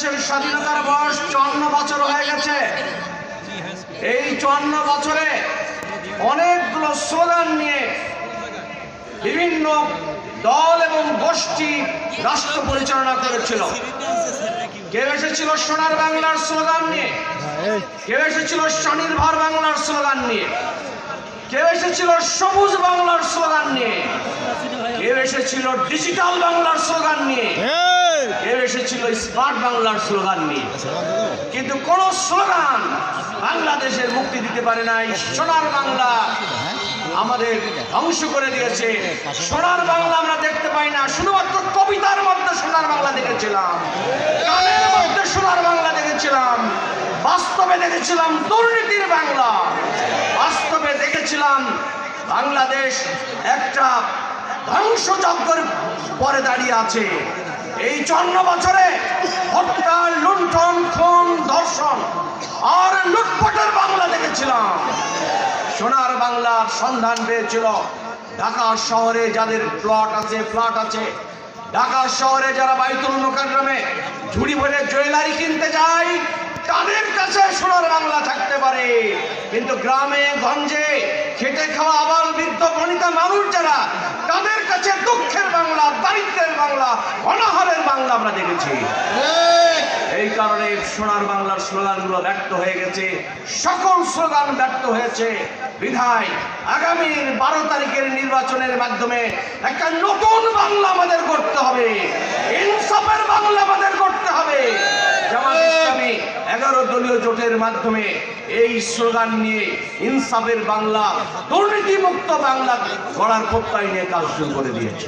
বাংলাদেশের স্বাধীনতার বয়স 54 বছর হয়ে গেছে। এই 54 বছরে অনেকগুলো স্লোগান নিয়ে বিভিন্ন দল এবং গোষ্ঠী রাষ্ট্র পরিচালনা করেছিল। কেউ এসেছিল সোনার বাংলার স্লোগান নিয়ে, কেউ এসেছিল স্বনির্ভর বাংলার স্লোগান নিয়ে, কেউ এসেছিল সবুজ বাংলার স্লোগান নিয়ে, কেউ এসেছিল ডিজিটাল বাংলার স্লোগান নিয়ে, কেউ এসেছিল স্মার্ট বাংলার স্লোগান নিয়ে। কিন্তু কোন স্লোগান বাংলাদেশের মুক্তি দিতে পারে নাই। সোনার বাংলা আমাদের ধ্বংস করে দিয়েছে। সোনার বাংলা আমরা দেখতে পাই না, শুধুমাত্র কবিতার মধ্যে সোনার বাংলা দেখেছিলাম, গানের মধ্যে সোনার বাংলা দেখেছিলাম, বাস্তবে দেখেছিলাম দুর্নীতির বাংলা, বাস্তবে দেখেছিলাম বাংলাদেশ একটা ধ্বংসযজ্ঞের পরে দাঁড়িয়ে আছে। এই 54 বছরে হত্যা, লুণ্ঠন, খুন, ধর্ষণ আর লুটপাটের বাংলা দেখেছিলাম। সোনার বাংলার সন্ধান পেয়েছিল ঢাকা শহরে যাদের প্লট আছে, ফ্ল্যাট আছে, ঢাকা শহরে যারা বাইতুল মোকাররমে ঝুড়ি ভরে জুয়েলারি কিনতে যায়, তাদের কাছে সোনার বাংলা থাকতে পারে। কিন্তু গ্রামে গঞ্জে খেটে খাওয়া আবাল বৃদ্ধ বনিতা মানুষ যারা, তাদের কাছে দুঃখের বাংলা, দারিদ্রের বাংলা, অনাহারের বাংলা আমরা দেখেছি। এই কারণে সোনার বাংলার স্লোগানগুলো ব্যর্থ হয়ে গেছে, সকল স্লোগান ব্যর্থ হয়েছে। বিধায় আগামীর 12 তারিখের নির্বাচনের মাধ্যমে একটা নতুন বাংলা আমাদের করতে হবে, ইনসাফের বাংলা আমাদের করতে হবে। জামাত ইসলামী 11 দলীয় জোটের মাধ্যমে এই স্লোগান নিয়ে ইনসাফের বাংলা, দুর্নীতিমুক্ত বাংলা গড়ার প্রত্যয় নিয়ে কাজ শুরু করে দিয়েছে।